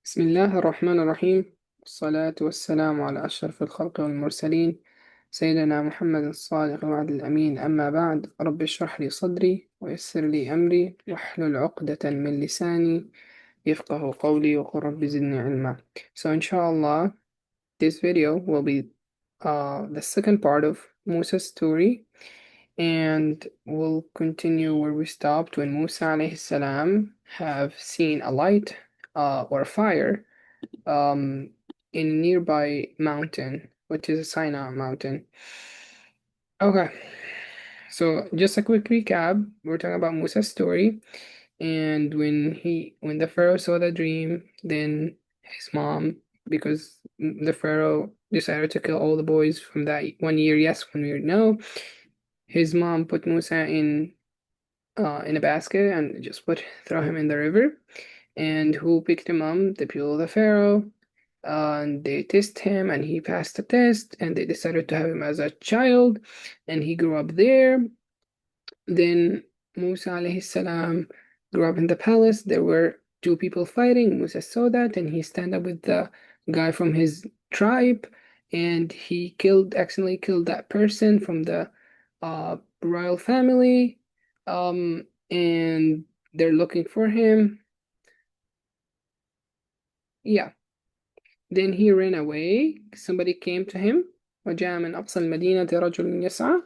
بسم الله الرحمن الرحيم، والصلاة والسلام على أشرف الخلق والمرسلين، سيدنا محمد الصادق الوعد الأمين. أما بعد، رب اشرح لي صدري ويسر لي أمري واحلل عقدة من لساني يفقه قولي وقل رب زدني علما. So inshallah, this video will be the second part of Musa's story, and we'll continue where we stopped when Musa alayhi salam have seen a light or a fire um, in a nearby mountain, which is a Sinai mountain. Okay, so just a quick recap. We're talking about Musa's story, and when the Pharaoh saw the dream, then his mom, because the Pharaoh decided to kill all the boys from that 1 year, yes, 1 year, no, his mom put Musa in a basket and just throw him in the river. And who picked him up? The people of the Pharaoh. And they tested him and he passed the test, and they decided to have him as a child, and he grew up there. Then Musa alayhi salam grew up in the palace. There were two people fighting. Musa saw that and he stand up with the guy from his tribe, and he accidentally killed that person from the royal family. And they're looking for him. Yeah. Then he ran away. Somebody came to him. وجاء من أقصى المدينة رجل يسعى.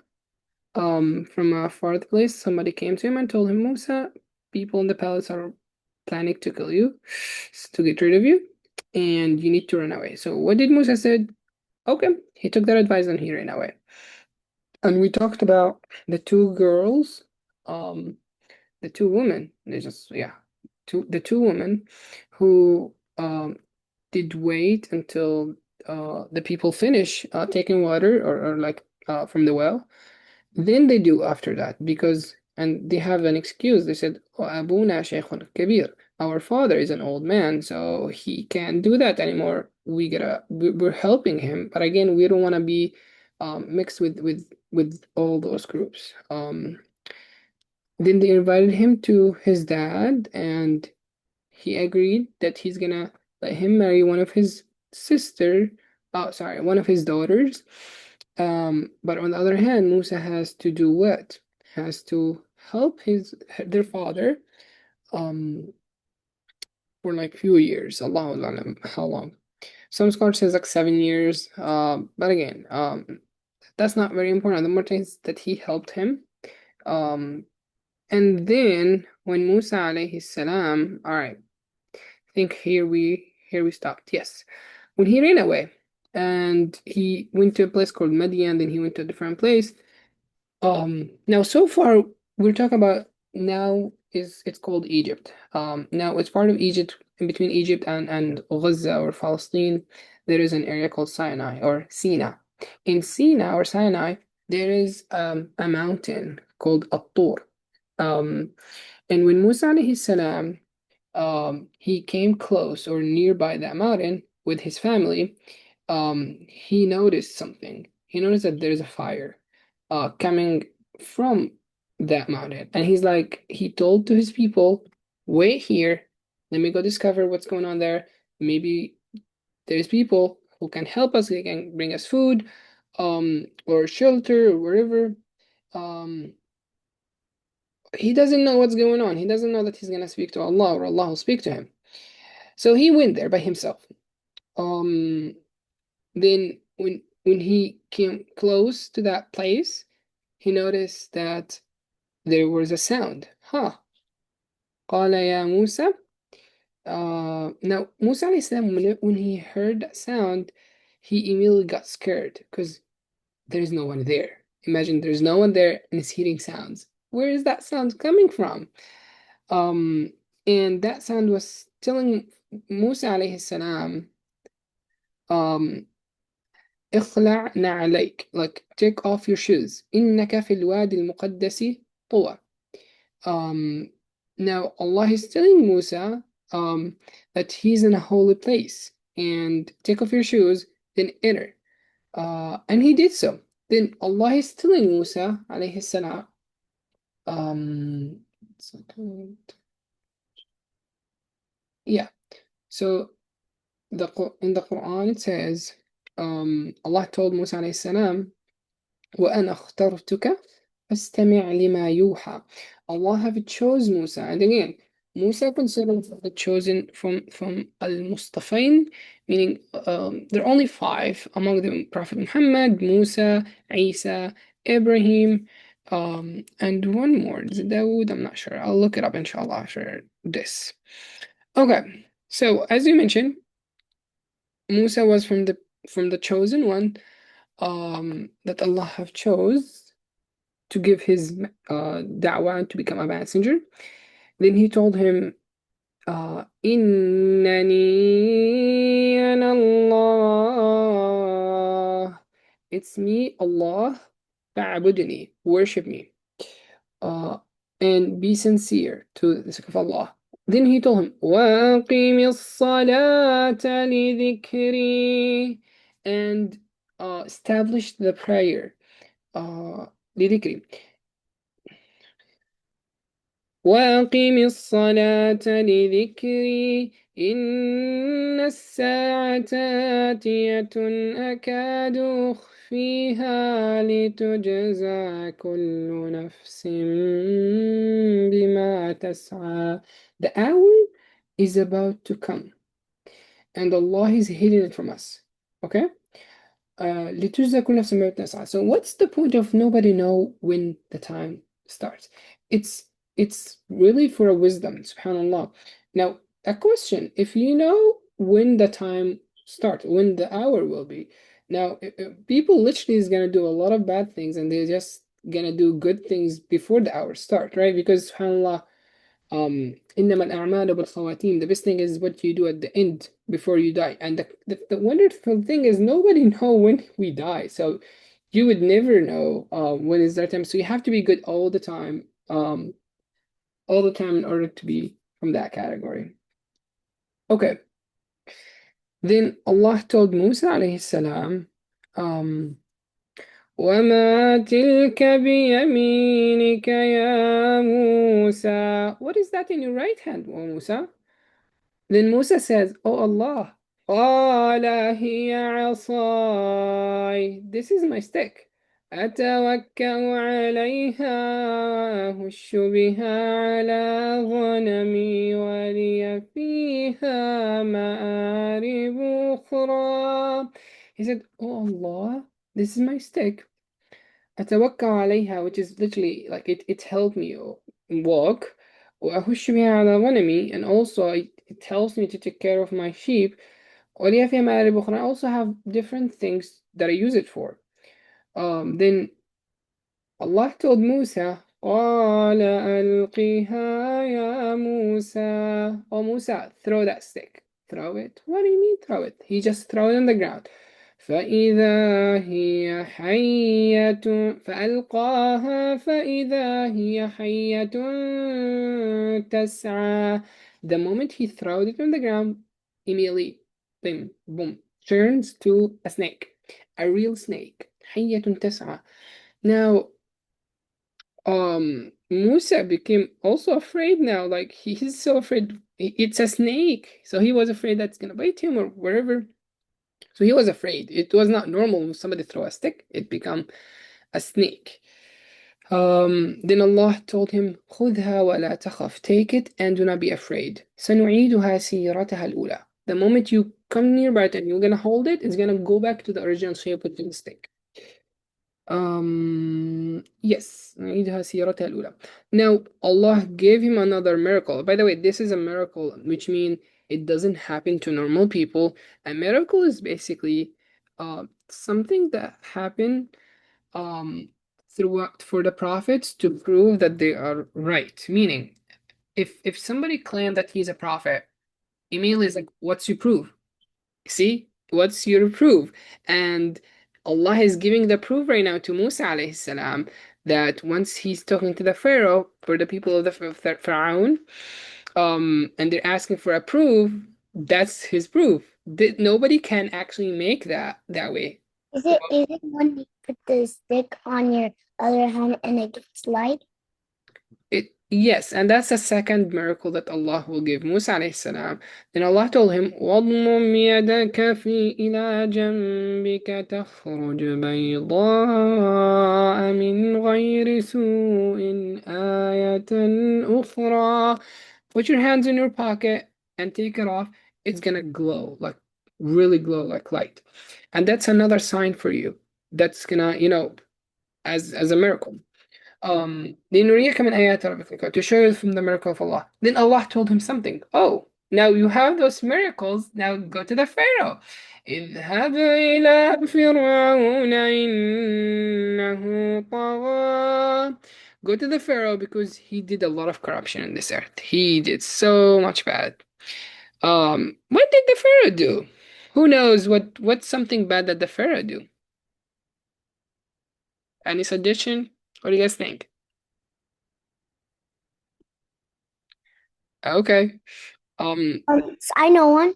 From a far place, somebody came to him and told him, Musa, people in the palace are planning to kill you, to get rid of you, and you need to run away. So what did Musa said? Okay, he took that advice and he ran away. And we talked about the two girls, the two women. They just the two women who did wait until the people finish taking water or like from the well. Then they do after that because and they have an excuse. They said, "Oh, Abuna Shaykhun Kabir. Our father is an old man, so he can't do that anymore. We're helping him, but again, we don't want to be mixed with all those groups." Then they invited him to his dad, and he agreed that he's gonna let him marry one of his sister, one of his daughters. But on the other hand, Musa has to do what? Has to help their father um for like few years. Allahu alam, how long? Some scholars says like 7 years. But again, that's not very important. The more things that he helped him. Um, and then when Musa alayhi salam, all right, I think here we stopped. Yes. When he ran away and he went to a place called Madyan, then he went to a different place. Now so far we're talking about now is it's called Egypt. Now it's part of Egypt, in between Egypt and Gaza or Palestine. There is an area called Sinai or Sina. In Sina or Sinai, there is a mountain called At-Tur. Um, and when Musa alayhi salam he came close or nearby that mountain with his family, he noticed something. He noticed that there's a fire coming from that mountain. And he told to his people, wait here, let me go discover what's going on there. Maybe there's people who can help us, they can bring us food, or shelter or wherever. Um, he doesn't know what's going on. He doesn't know that he's gonna speak to Allah or Allah will speak to him. So he went there by himself. Um, then when he came close to that place, he noticed that there was a sound. Huh. قال يا موسى. Now Musa alayhi salam, when he heard that sound, he immediately got scared because there's no one there. Imagine there's no one there and it's hearing sounds. Where is that sound coming from? And that sound was telling Musa alayhi salam, um, اخلع نعليك, like take off your shoes. إنك في الوادي المقدس طوى. Um, Now Allah is telling Musa that he's in a holy place and take off your shoes, then enter. And he did so. Then Allah is telling Musa alayhi salam, second. Yeah. So in the Quran it says, Allah told Musa alayhi salam, وَأَنَا اخْتَرْتُكَ فَاسْتَمِعْ لِمَا يُوحَى. Allah have chose Musa, and again, Musa considered the chosen from al-Mustafain, meaning there are only five among them: Prophet Muhammad, Musa, Isa, Ibrahim, and one more, is it Dawood? I'm not sure. I'll look it up inshallah after this. Okay, so as you mentioned, Musa was from the chosen one that Allah have chose to give his da'wah and to become a messenger. Then he told him, إِنَّنِي أَنَا اللَّهُ. It's me, Allah, فَاعْبُدْنِي, worship me. Uh, and be sincere to the sake of Allah. Then he told him, وَأَقِيمِ الصَّلَاةَ لِذِكْرِي, and establish the prayer. لذكري. وأقم الصلاة لذكري إن الساعة آتية أكاد أخفيها لتجزى كل نفس بما تسعى. The hour is about to come and Allah is hiding it from us. Okay? لتجزى كل نفس بما تسعى. So what's the point of nobody know when the time starts? It's really for a wisdom, subhanallah. Now, a question, if you know when the time starts, when the hour will be, now people literally is gonna do a lot of bad things and they're just gonna do good things before the hour start, right? Because subhanallah, إنما الأعمال بالخواتيم, the best thing is what you do at the end before you die. And the wonderful thing is nobody know when we die, so you would never know when is that time. So you have to be good all the time, in order to be from that category. Okay. Then Allah told Musa alayhi salam, وَمَا تِلْكَ بِيَمِينِكَ يَا موسى. What is that in your right hand, O Musa? Then Musa says, Oh Allah, قَالَ هِيَ عَصَاي. This is my stick. أتوكأ عليها أهش بها على غنمي ولي فيها مآرب أخرى. He said, Oh Allah, this is my stick. أتوكأ عليها, which is literally like it helped me walk. وأهش بها على غنمي, and also it helps me to take care of my sheep. ولي فيها مآرب أخرى. I also have different things that I use it for. Then Allah told Musa, قال ألقها يا موسى. Oh Musa, throw that stick. Throw it? What do you mean throw it? He just throw it on the ground. فإذا هي حية فألقاها فإذا هي حية تسعى. The moment he throws it on the ground, immediately, bim, boom, turns to a snake, a real snake. حية تسعى. Now, Musa became also afraid now. Like he's so afraid. It's a snake, so he was afraid that's gonna bite him or wherever. So he was afraid. It was not normal when somebody throw a stick, it become a snake. Then Allah told him, خُذْهَا وَلَا تَخَفْ, take it and do not be afraid. سَنُعِيدُهَا سِيرَتَهَا الْأُولَى. The moment you come nearby it and you're gonna hold it, it's gonna go back to the original shape with the stick. Yes, نعيدها سيرتها الأولى. Now Allah gave him another miracle. By the way, this is a miracle, which means it doesn't happen to normal people. A miracle is basically something that happened throughout for the prophets to prove that they are right. Meaning, if somebody claimed that he's a prophet, immediately is like, what's your proof? See, what's your proof? And Allah is giving the proof right now to Musa alayhi salam that once he's talking to the Pharaoh for the people of the Pharaoh, and they're asking for a proof, that's his proof. Nobody can actually make that way. Is it when you put the stick on your other hand and it gets light? Yes, and that's the second miracle that Allah will give Musa alayhi salam. Then Allah told him, وَاضْمُمْ يَدَكَ في إلى جنبك تخرج بيضاء من غير سوء آية أخرى. Put your hands in your pocket and take it off. It's gonna glow, like really glow like light. And that's another sign for you. That's gonna, as a miracle. لنريك من آيات ربك, to show you from the miracle of Allah. Then Allah told him something. Oh, now you have those miracles. Now go to the Pharaoh. اذهب إلى فرعون إنه طغى. Go to the Pharaoh because he did a lot of corruption in this earth. He did so much bad. What did the Pharaoh do? Who knows what's something bad that the Pharaoh do? Any suggestion? What do you guys think? Okay. Um, I know one.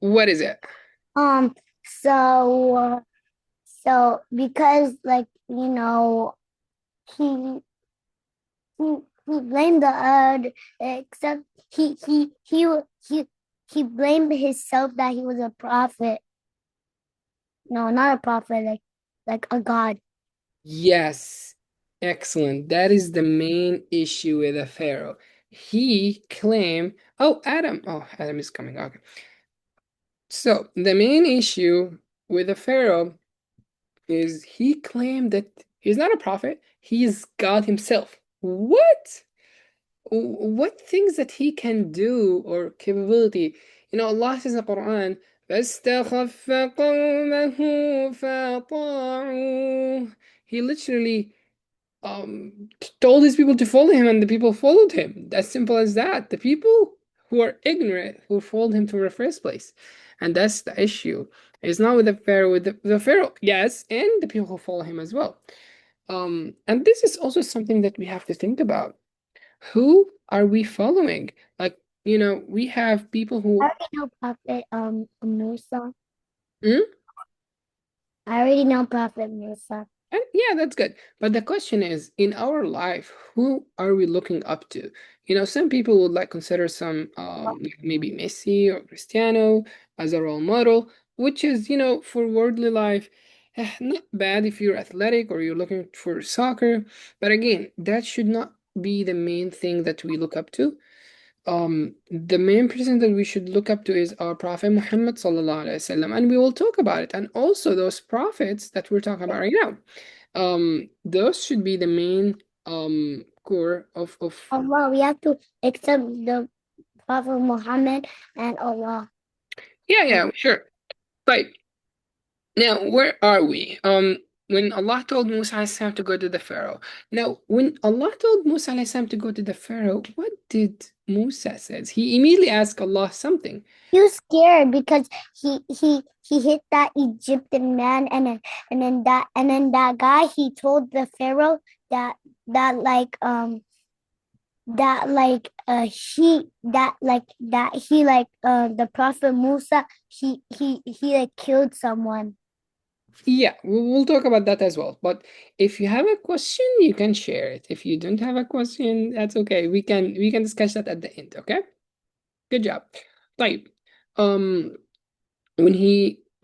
what is it? Um, so because he he blamed the except he he blamed himself that he was a prophet. No, not a prophet, like a god. Yes, excellent. That is the main issue with the Pharaoh. He claimed, oh, Adam. Oh, Adam is coming. Okay. So the main issue with the Pharaoh is he claimed that he's not a prophet, he is God himself. What? What things that he can do or capability? Allah says in the Quran, فَاسْتَخَفَّ قَوْمَهُ فَأَطَاعُوهُ. He literally told his people to follow him, and the people followed him. As simple as that. The people who are ignorant who followed him from the first place. And that's the issue. It's not with the Pharaoh, with the Pharaoh, yes, and the people who follow him as well. And this is also something that we have to think about. Who are we following? Like, we have people I who. already know Prophet Musa. Hmm? I already know Prophet Musa. And yeah, that's good. But the question is, in our life, who are we looking up to? Some people would like consider some maybe Messi or Cristiano as a role model, which is, for worldly life, not bad if you're athletic or you're looking for soccer. But again, that should not be the main thing that we look up to. The main person that we should look up to is our Prophet Muhammad sallallahu alaihi wasallam, and we will talk about it. And also those prophets that we're talking about right now. Those should be the main core of. Allah, we have to accept the Prophet Muhammad and Allah. Yeah, yeah, sure. Right. Now, where are we? When Allah told Musa alayhi salam to go to the Pharaoh. Now, when Allah told Musa alayhi salam to go to the Pharaoh, what did Musa says? He immediately asked Allah something. He was scared because he hit that Egyptian man, and then that guy, he told the Pharaoh that that like that like he that he the Prophet Musa, he like killed someone. Yeah, we'll talk about that as well. But if you have a question, you can share it. If you don't have a question, that's okay. We can discuss that at the end, okay? Good job. طيب. Um, when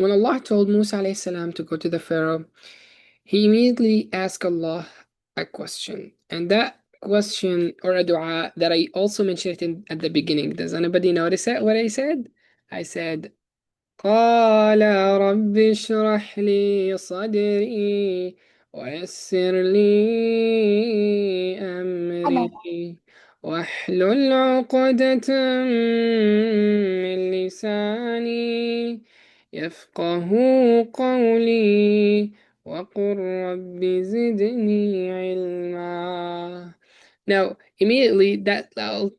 Allah told Musa alayhi salam to go to the Pharaoh, he immediately asked Allah a question. And that question or a dua that I also mentioned at the beginning. Does anybody notice it, what I said? I said, قال رب اشرح لي صدري ويسر لي أمري واحلل عقدة من لساني يفقه قولي وقل رب زدني علما. Now, immediately that I'll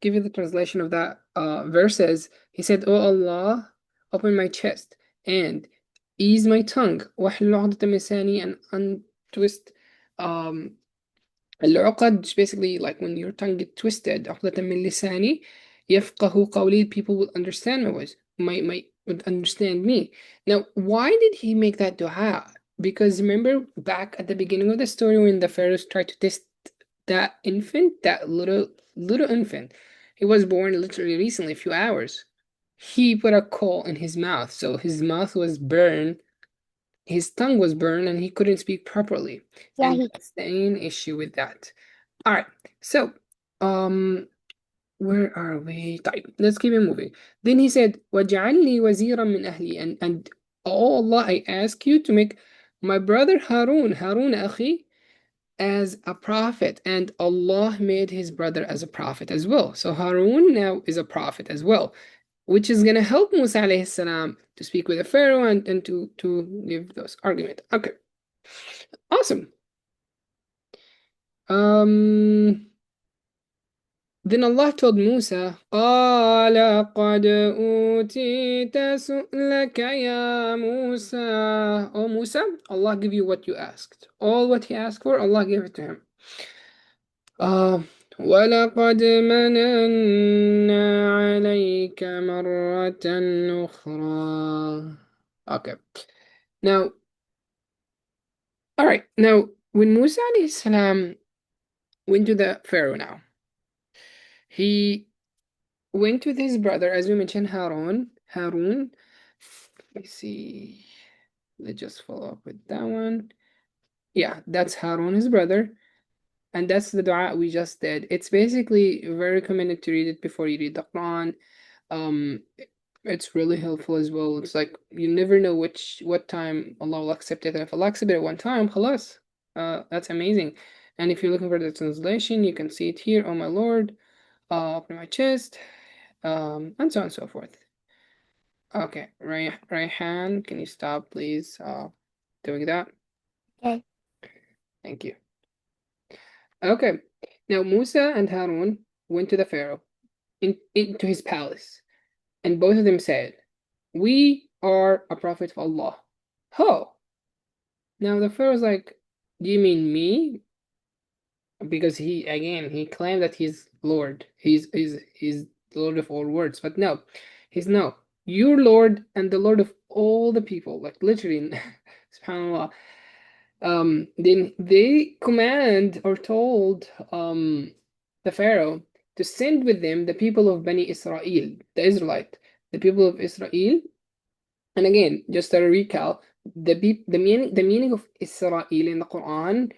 give you the translation of that verses. He said, "Oh Allah, open my chest and ease my tongue. واحلل عقدة من لساني, and untwist um العقد is basically like when your tongue get twisted. عقدة من لساني يفقه قولي, people will understand my voice. My would understand me. Now, why did he make that dua? Because remember back at the beginning of the story when the pharaohs tried to test that infant, that little infant, he was born literally recently, a few hours. He put a coal in his mouth, so his mouth was burned, his tongue was burned, and he couldn't speak properly. Yeah, And he. that's the main issue with that. All right, so um, where are we? طيب, let's keep it moving. Then he said, وَاجْعَلْ لِي وَزِيرًا مِنْ أَهْلِي, and oh Allah, I ask you to make my brother Harun أخي, as a prophet, and Allah made his brother as a prophet as well. So Harun now is a prophet as well, which is gonna help Musa alayhi salam to speak with the Pharaoh and to give those argument. Okay, awesome. Um, then Allah told Musa, قَالَ قَدْ أُوتِيتَ سُؤْلَكَ يَا Musa. Oh Musa, Allah give you what you asked. All what he asked for, Allah gave it to him. وَلَقَدْ مَنَنَّا عَلَيْكَ مَرَّةً أُخْرَى. Okay. Now, all right. Now, when Musa alayhi salam went to the Pharaoh now, he went with his brother, as we mentioned, Harun. Let me see. Let's just follow up with that one. Yeah, that's Harun, his brother. And that's the dua we just did. It's basically very recommended to read it before you read the Quran. Um, it's really helpful as well. It's like you never know what time Allah will accept it. And if Allah accepts it at one time, khalas. That's amazing. And if you're looking for the translation, you can see it here. Oh my Lord, open my chest, and so on and so forth. Okay, Rayhan, can you stop, please? Doing that. Okay. Thank you. Okay, now Musa and Harun went to the Pharaoh into his palace, and both of them said, "We are a prophet of Allah." Oh, now the Pharaoh's like, "Do you mean me?" Because he claimed that he's Lord. He's the Lord of all words, but no, he's no. Your Lord and the Lord of all the people, like literally, subhanAllah. Then they command or told the Pharaoh to send with them the people of Bani Israel, the Israelite, the people of Israel. And again, just a recap, the meaning of Israel in the Quran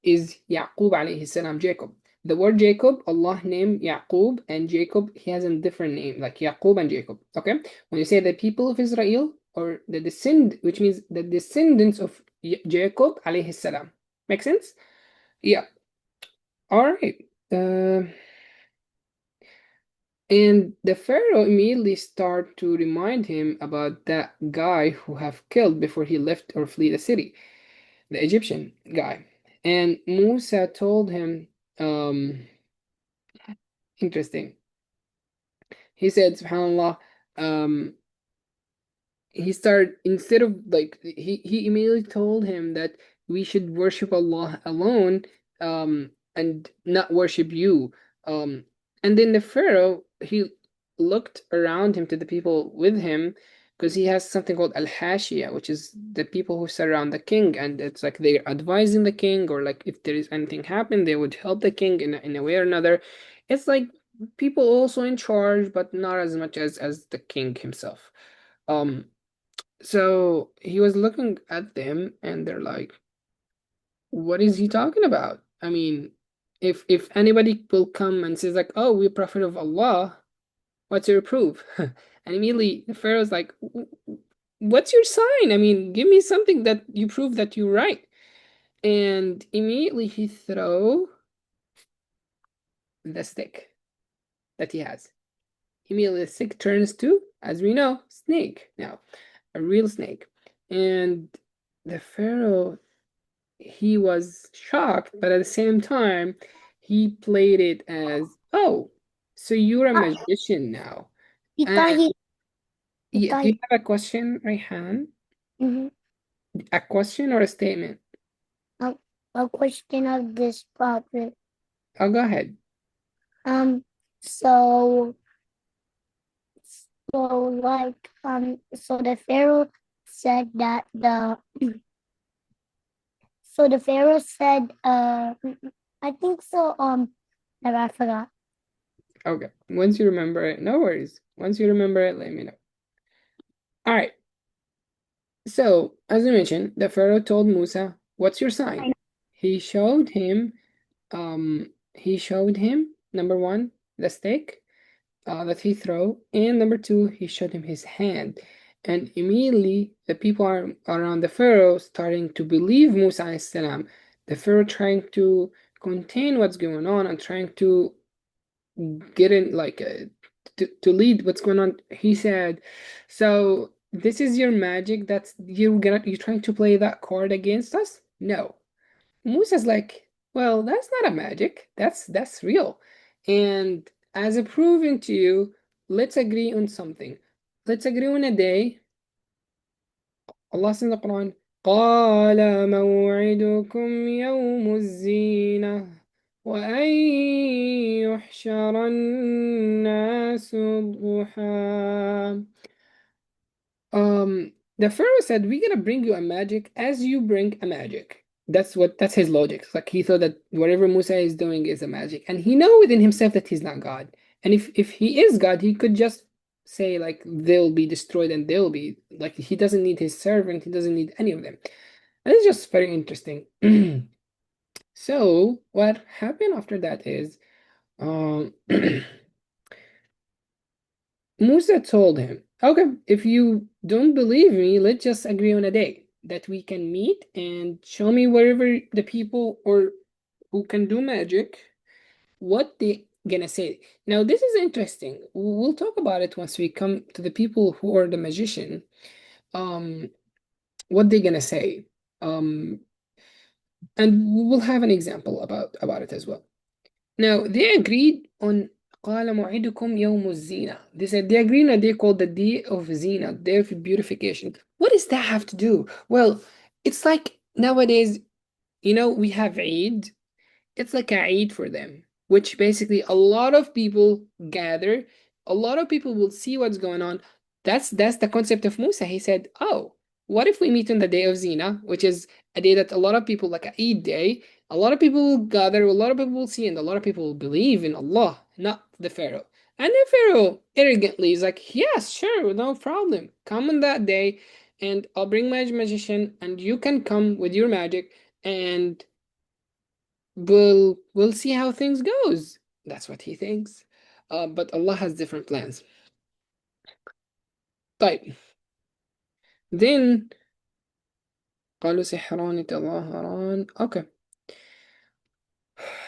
is Yaqub alayhi salam, Jacob. The word Jacob, Allah named Yaqub, and Jacob, he has a different name, like Yaqub and Jacob. Okay? When you say the people of Israel, or which means the descendants of Jacob alayhi salam. Make sense? Yeah. All right. And the Pharaoh immediately start to remind him about that guy who have killed before he left or flee the city, the Egyptian guy. And Musa told him, interesting. He said, SubhanAllah, he started, instead of like, he immediately told him that we should worship Allah alone, and not worship you. And then the Pharaoh, he looked around him to the people with him, because he has something called al-Hashia, which is the people who surround the king, and it's like they're advising the king, or like if there is anything happen, they would help the king in a way or another. It's like people also in charge, but not as much as the king himself. Um, so he was looking at them, and they're like, "What is he talking about? I mean, if anybody will come and says like, 'Oh, we're prophet of Allah,' what's your proof?" And immediately the Pharaoh's like, "What's your sign? I mean, give me something that you prove that you're right." And immediately he throw the stick that he has. Immediately the stick turns to, as we know, snake now, a real snake. And the Pharaoh, he was shocked, but at the same time, he played it as, "Oh, so you're a Uh, magician now." he And thought he. He yeah, thought. do you have a question, Rayhan? Mm-hmm. A question or a statement? A, a question of this prophet. Oh, go ahead. Um. So. So like. So the Pharaoh said that the. So the Pharaoh said. I think so. Never, I forgot. Okay. Once you remember it, no worries. Once you remember it, let me know. All right. So, as I mentioned, the Pharaoh told Musa, "What's your sign?" He showed him, number one, the stick that he threw, and number two, he showed him his hand. And immediately, the people around the Pharaoh starting to believe Musa alayhi salam. The Pharaoh trying to contain what's going on and trying to get in, like, to lead what's going on. He said, "So this is your magic? That's you're trying to play that card against us?" No. Musa's like, "Well, that's not a magic. That's real. And as a proving to you, let's agree on something. Let's agree on a day." Allah says in the Quran, قال موعدكم يوم الزينة وأن يحشر الناس ضحى. The Pharaoh said, "We're gonna bring you a magic as you bring a magic." That's his logic. It's like he thought that whatever Musa is doing is a magic. And he know within himself that he's not God. And if he is God, he could just say like they'll be destroyed and they'll be like he doesn't need his servant, he doesn't need any of them. And it's just very interesting. So what happened after that is um Musa told him, "Okay, if you don't believe me, let's just agree on a day that we can meet and show me wherever the people or who can do magic, what they gonna say." Now, this is interesting. We'll talk about it once we come to the people who are the magician. Um, what they gonna say. Um, and we'll have an example about it as well. Now, they agreed on قال موعدكم يوم الزينة. They said they agreed on a day called the day of Zina, day of beautification. What does that have to do? Well, it's like nowadays, we have Eid. It's like a Eid for them, which basically a lot of people gather. A lot of people will see what's going on. That's the concept of Musa. He said, "Oh, what if we meet on the day of Zina, which is a day that a lot of people, like a Eid day, a lot of people will gather, a lot of people will see, and a lot of people will believe in Allah, not the Pharaoh." And the Pharaoh arrogantly is like, "Yes, sure, no problem. Come on that day, and I'll bring my magician, and you can come with your magic, and we'll see how things goes." That's what he thinks. But Allah has different plans. طيب. Then قالوا سحران تظاهران. Okay.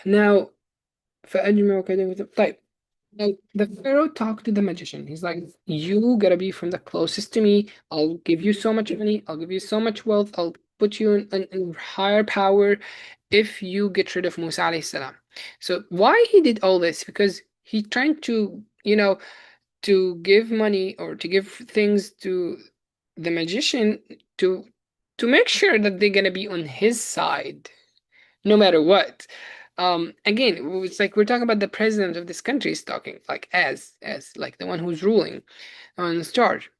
Now فأجمعوا كيدهم طيب. Now the Pharaoh talked to the magician. He's like, "You gotta be from the closest to me. I'll give you so much money. I'll give you so much wealth. I'll put you in higher power if you get rid of Musa alayhi salam." So why he did all this? Because he trying to give money or to give things to the magician to make sure that they're gonna be on his side no matter what. Again, it's like we're talking about the president of this country is talking like as like the one who's ruling on this charge.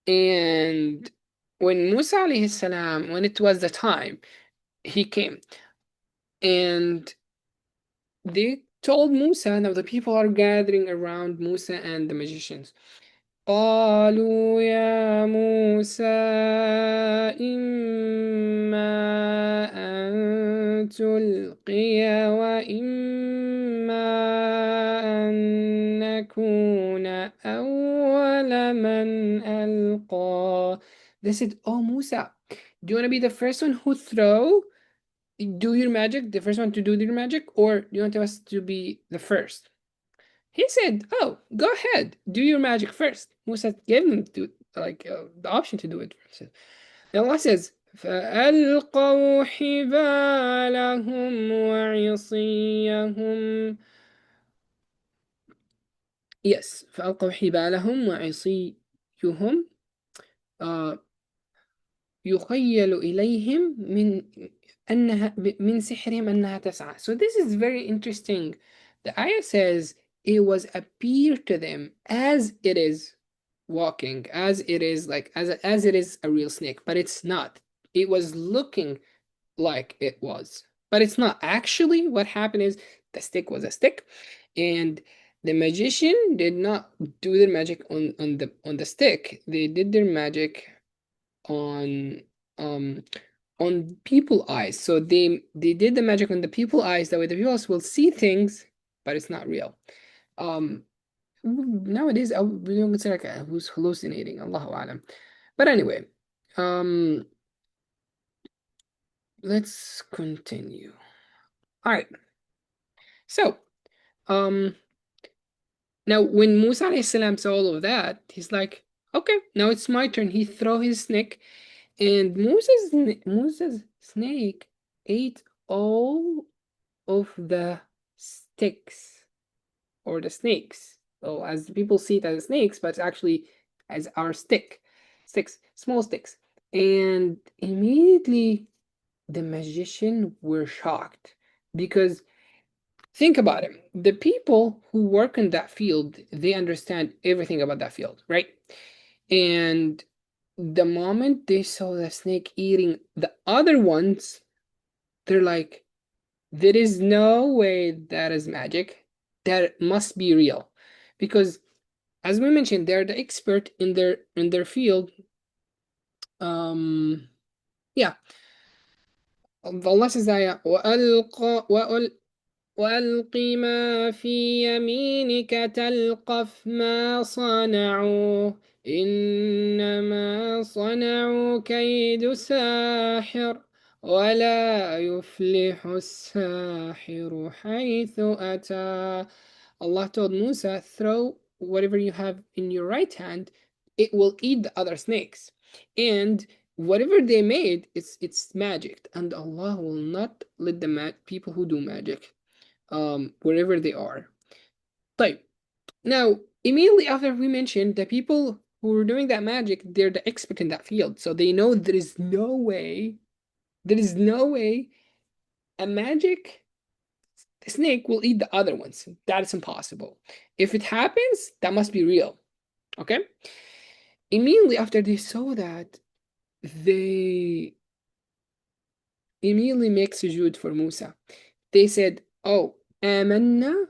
And when Musa alayhi salam, when it was the time, he came and they told Musa. Now the people are gathering around Musa and the magicians. قالوا يا موسى إما أن تلقي وإما أن نكون أول من ألقى. They said, "Oh Musa, do you want to be the first one who do your magic, the first one to do your magic, or do you want us to be the first?" He said, "Oh, go ahead, do your magic first." Musa gave him the option to do it first. Allah says, فَأَلْقَوْا حِبَالَهُمْ وَعِصِيَّهُمْ. Yes, فَأَلْقَوْا حِبَالَهُمْ وَعِصِيَّهُمْ. uh, يخيل إليهم من سحرهم أنها تسعى. So this is very interesting. The ayah says it was appear to them as it is walking, as it is like as it is a real snake, but it's not. It was looking like it was. but it's not. Actually, what happened is the stick was a stick, and the magician did not do their magic on the stick. They did their magic on um people eyes. So they did the magic on the people eyes. That way the people eyes will see things, but it's not real. Um Nowadays we don't consider like who's hallucinating, Allahu Alam. But anyway, um let's continue. All right. So, um now when Musa alayhi salam saw all of that, he's like, okay, now it's my turn. He throw his snake, and Musa's snake ate all of the sticks or the snakes. So as people see it as snakes, but it's actually as our sticks, small sticks. And immediately the magician were shocked because think about it. The people who work in that field, they understand everything about that field, right? And the moment they saw the snake eating the other ones, they're like, there is no way that is magic. That must be real. Because as we mentioned, they're the expert in their field. Um yeah. Allah says that وألق ما في يمينك تلقف ما صنعوا إنما صنعوا كيد ساحر ولا يفلح الساحر حيث أتى. Allah told Musa, throw whatever you have in your right hand, it will eat the other snakes. And whatever they made, it's magic. And Allah will not let the people who do magic wherever they are. Like now, immediately after we mentioned the people who were doing that magic, they're the expert in that field. So they know there is no way a magic snake will eat the other ones. That is impossible. If it happens, that must be real. Okay? Immediately after they saw that, they immediately make sujood for Musa. They said, "Oh, آمنا."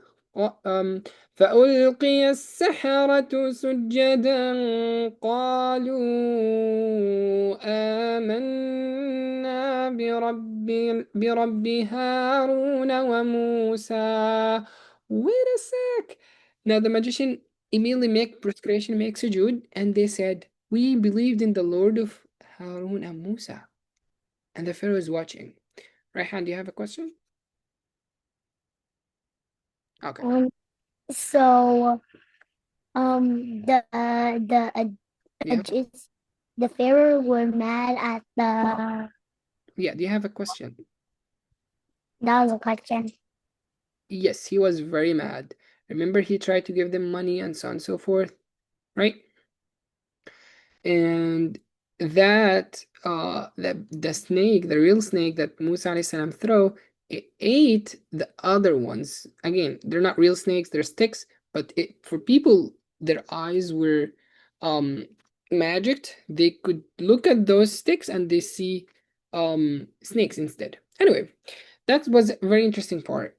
فألقي السحرة سجدا قالوا آمنا برب هارون وموسى. Wait a sec. Now the magician immediately make prostration, make sujood, and they said, "We believed in the Lord of Harun and Musa." And the Pharaoh is watching. Raihan, do you have a question? Okay. Um, so Yeah. just the Pharaoh were mad at the. Yeah. Do you have a question? That was a question. Yes, he was very mad. Remember, he tried to give them money and so on and so forth, right? And that the snake, the real snake that Musa alayhi salam throw, it ate the other ones. Again, they're not real snakes, they're sticks, but for people, their eyes were magicked. They could look at those sticks and they see snakes instead. Anyway, that was a very interesting part.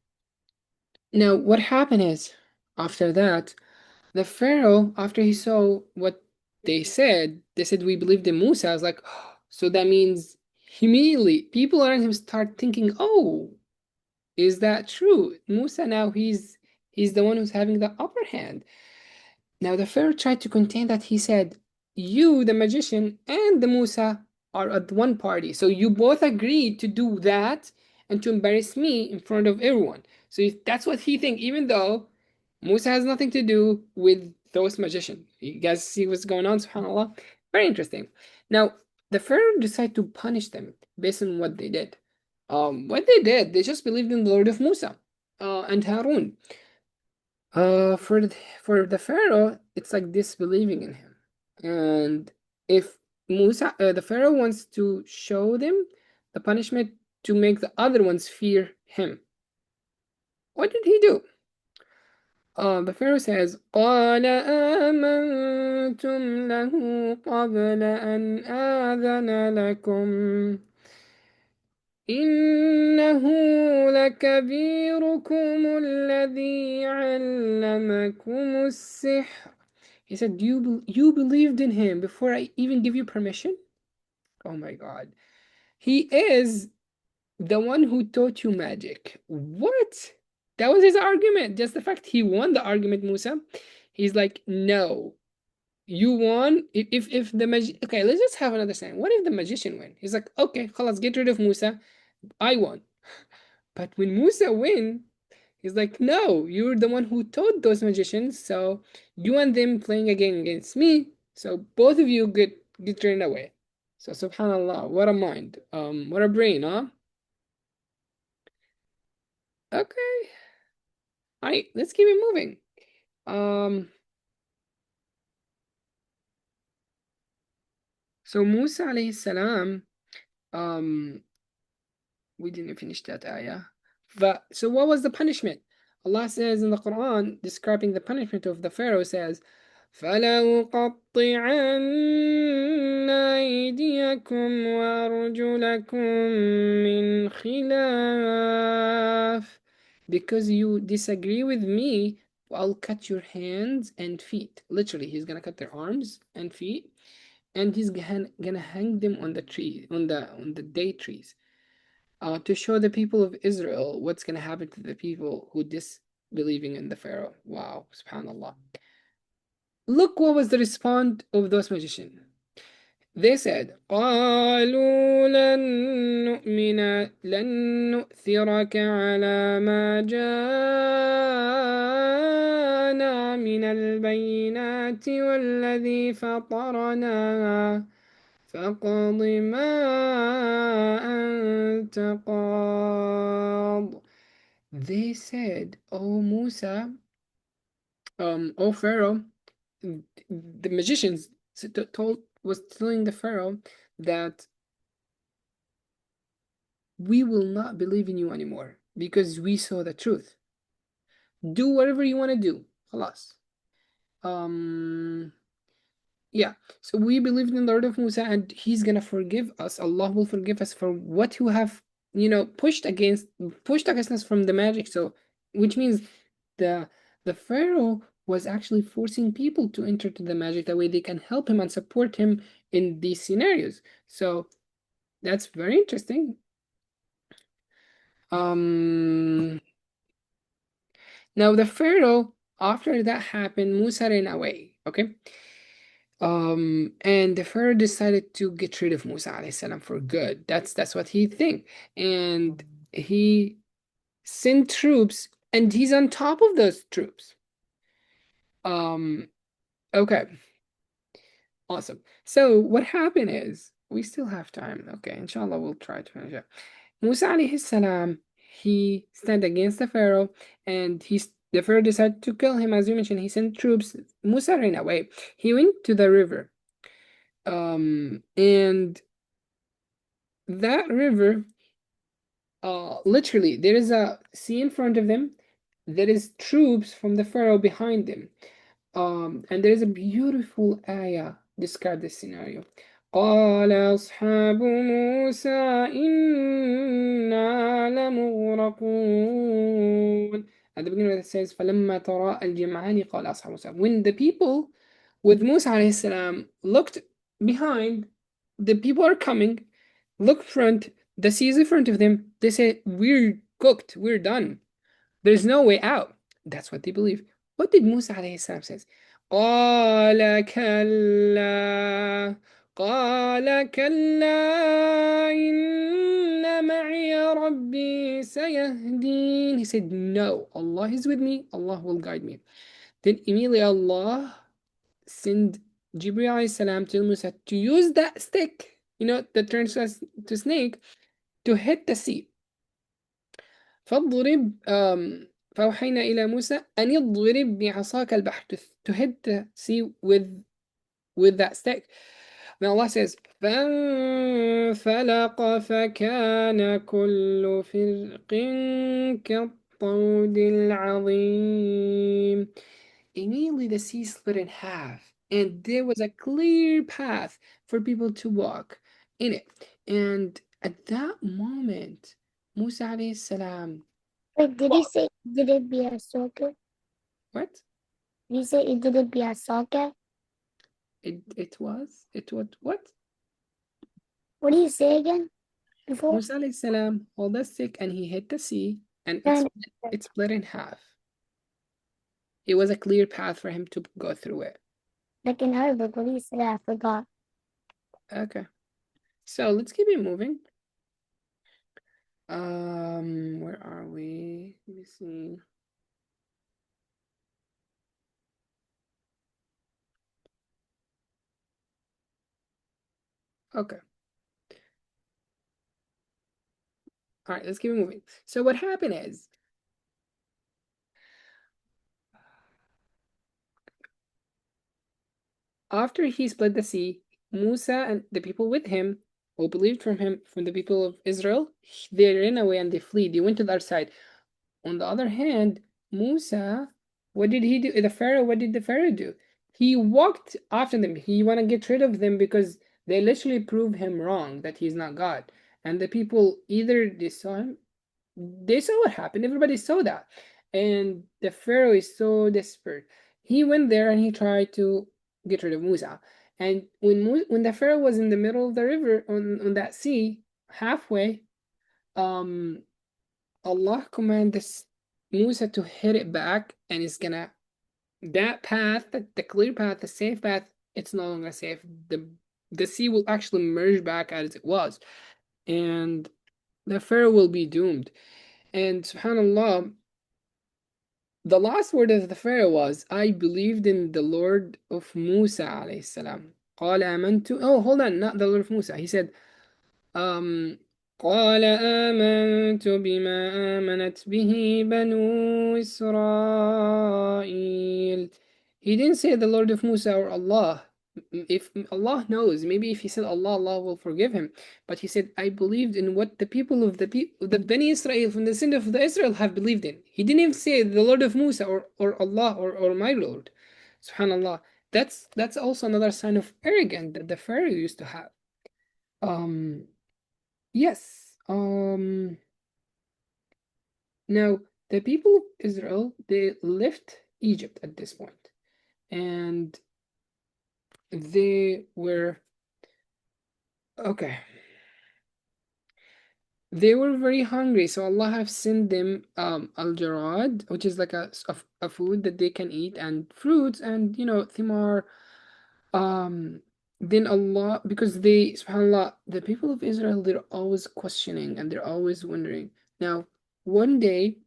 Now, what happened is after that, the Pharaoh, after he saw what they said, we believed in Musa. I was like, so that means immediately people around him start thinking, oh, is that true? Musa now he's the one who's having the upper hand. Now the Pharaoh tried to contain that. He said, you, the magician, and the Musa are at one party. So you both agreed to do that and to embarrass me in front of everyone. So that's what he think, even though Musa has nothing to do with those magicians. You guys see what's going on, subhanAllah? Very interesting. Now, the Pharaoh decided to punish them based on what they did. What they did, they just believed in the Lord of Musa and Harun. For the Pharaoh, it's like disbelieving in him. And if the Pharaoh wants to show them the punishment to make the other ones fear him, what did he do? The Pharaoh says, قال آمنتم له قبل أن آذن لكم. إنه لكبيركم الذي علمكم السحر. He said, you believed in him before I even give you permission? Oh my God. He is the one who taught you magic. What? That was his argument. Just the fact he won the argument, Musa. He's like, no, you won. If the magic, okay, let's just have another saying. What if the magician win? He's like, okay, let's get rid of Musa. I won. But when Musa win, he's like, no, you're the one who taught those magicians, so you and them playing again against me. So both of you get turned away. So subhanallah, what a mind. What a brain, huh? Okay. Alright, let's keep it moving. Um, so Musa alayhi salam, um, we didn't finish that ayah. But so what was the punishment? Allah says in the Quran, describing the punishment of the Pharaoh, says, فَلَأُقَطِّعَنَّ أَيْدِيَكُمْ وَأَرْجُلَكُم مِّنْ خِلَافٍ. Because you disagree with me, I'll cut your hands and feet. Literally, he's gonna cut their arms and feet, and he's gonna hang them on the tree, on the date trees, to show the people of Israel what's going to happen to the people who disbelieving in the Pharaoh. Wow, subhanallah. Look what was the response of those magicians. They said, قالوا لن نؤثرك على ما جاءنا من البينات والذي فطرنا فاقض ما أنت قاض. They said, "O Musa, O Pharaoh," the magicians was telling the Pharaoh that we will not believe in you anymore because we saw the truth. Do whatever you want to do. خلاص. Um, Yeah, so we believed in the Lord of Musa, and He's gonna forgive us. Allah will forgive us for what you have, pushed against us from the magic. So, which means the the Pharaoh was actually forcing people to enter to the magic. That way, they can help him and support him in these scenarios. So that's very interesting. Um, Now the Pharaoh, after that happened, Musa ran away. Okay. And the Pharaoh decided to get rid of Musa alayhi salam for good. That's what he think. And he sent troops, and he's on top of those troops. Um, okay, awesome. So what happened is we still have time. Okay, inshallah we'll try to finish it. Musa alayhi salam, he stand against the Pharaoh, and the Pharaoh decided to kill him. As you mentioned, he sent troops. Musa ran away. He went to the river. And that river, literally, there is a sea in front of them. There is troops from the Pharaoh behind them. And there is a beautiful ayah describe this scenario. قال أصحاب موسى إنا لمغرقون. At the beginning it says فلما تراءى الجمعان قال أصحاب موسى. When the people with Musa alayhi salam looked behind, the people are coming. Look front, the sea is in front of them. They say, we're cooked, we're done. There's no way out. That's what they believe. What did Musa alayhi salam says? قال كلا قال كلا إن معي ربي سيهدين. He said, no, Allah is with me, Allah will guide me. Then immediately Allah send Jibreel alayhi salam to Musa to use that stick, that turns us to snake, to hit the sea. فاضرب فأوحينا إلى موسى أن اضرب بعصاك البحر, to hit the sea with that stick. Then Allah says فانفلق فكان كل فرق كالطود العظيم. Immediately the sea split in half, and there was a clear path for people to walk in it. And At that moment, Musa alayhi salam, Wait, did he say did it be a socket? what? Did he say it did it be a socket? It was what? What did you say again before? Musa alayhi salam hold a stick and he hit the sea and And it split in half. It was a clear path for him to go through it. like in Arabic, what do you say? I forgot. Okay. So let's keep it moving. Where are we? Let me see. Okay. All right, let's keep it moving. So what happened is after he split the sea, Musa and the people with him who believed from him from the people of Israel, they ran away and they fled. They went to the other side. On the other hand, Musa, what did he do? The Pharaoh, what did the Pharaoh do? He walked after them. He want to get rid of them because they literally prove him wrong that he's not God. And the people either they saw him, they saw what happened. Everybody saw that. And the Pharaoh is so desperate. He went there and he tried to get rid of Musa. And when the Pharaoh was in the middle of the river on that sea, halfway, um Allah commanded Musa to hit it back, and it's gonna that path, the clear path, the safe path, it's no longer safe. The sea will actually merge back as it was, and the Pharaoh will be doomed. And subhanallah, the last word of the Pharaoh was, I believed in the Lord of Musa alayhi salam. قال آمنت. Oh, hold on, not the Lord of Musa. He said, Um, قال آمنت بما آمنت به بنو إسرائيل. He didn't say the Lord of Musa or Allah. If Allah knows, maybe if he said Allah, Allah will forgive him. But he said, I believed in what the people of the Bani Israel from the sin of the Israel have believed in. He didn't even say the Lord of Musa or Allah or my Lord. Subhanallah. That's also another sign of arrogance that the Pharaoh used to have. Um, Yes. Now the people of Israel, they left Egypt at this point, and they were okay. They were very hungry, so Allah have sent them al-jarad, which is like a food that they can eat, and fruits, and thimar. Um, then Allah, because they, subhanAllah, the people of Israel, they're always questioning and they're always wondering. Now, one day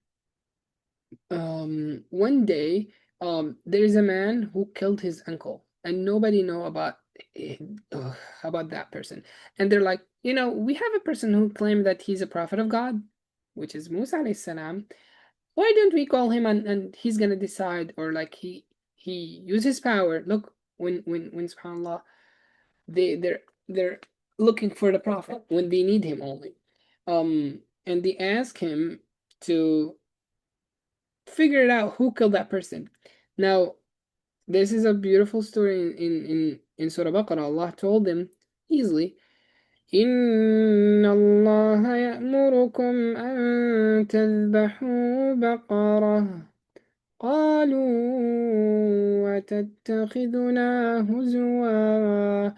one day there is a man who killed his uncle and nobody know about that person, and they're like, we have a person who claimed that he's a prophet of God, which is Musa alayhi salam. Why don't we call him, and he's gonna decide, or like he use his power. Look, when subhanallah, they're looking for the prophet when they need him only. And they ask him to figure it out who killed that person. Now, this is a beautiful story in Surah Baqarah. Allah told them easily, إن الله يأمركم أن تذبحوا بقرة قالوا وتتخذنا هزوا.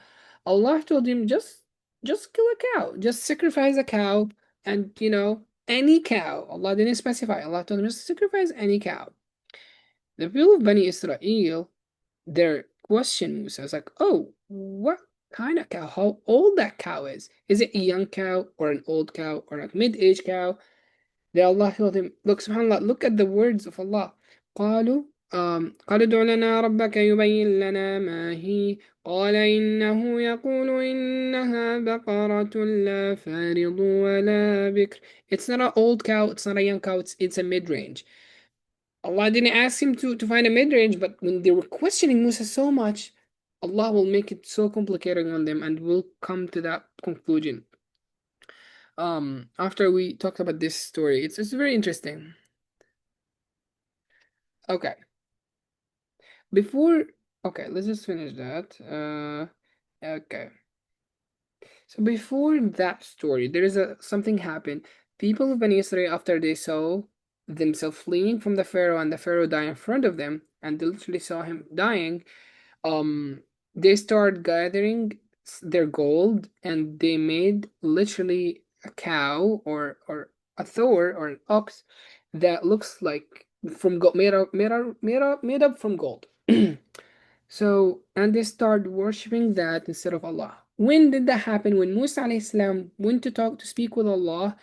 Allah told him, just kill a cow, just sacrifice a cow, and any cow. Allah didn't specify. Allah told him, just sacrifice any cow. The people of Bani Israel, their question Musa was like, oh, what kind of cow? How old that cow is? Is it a young cow or an old cow or a mid-age cow? Then Allah told him, look, subhanAllah, look at the words of Allah. قالوا قالوا ادع لنا ربك يبين لنا ما هي قال إنه يقول إنها بقرة لا فارض ولا بكر. It's not an old cow, it's not a young cow, it's a mid-range. Allah didn't ask him to find a mid-range, but when they were questioning Musa so much, Allah will make it so complicated on them, and we'll come to that conclusion. After we talked about this story, it's very interesting. Okay, before okay, let's just finish that. Okay. So before that story, there is a something happened. People of Bani Israel, after they saw themselves fleeing from the Pharaoh and the Pharaoh die in front of them, and they literally saw him dying, um, they started gathering their gold, and they made literally a cow or a Thor or an ox that looks like from gold, made up from gold. So, and they start worshipping that instead of Allah. When did that happen? When Musa alayhi salam went to talk to speak with Allah,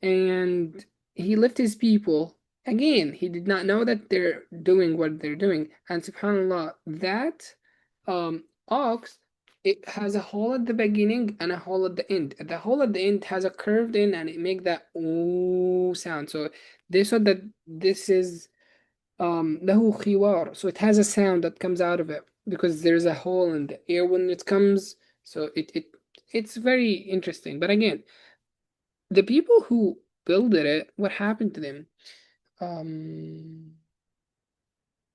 and he left his people. Again, he did not know that they're doing what they're doing. And subhanAllah, that ox, it has a hole at the beginning and a hole at the end. The hole at the end has a curved end, and it make that ooh sound. So they saw that this is له khiwar, so it has a sound that comes out of it because there's a hole in the air when it comes. So it's very interesting. But again, the people who built it, what happened to them? Um,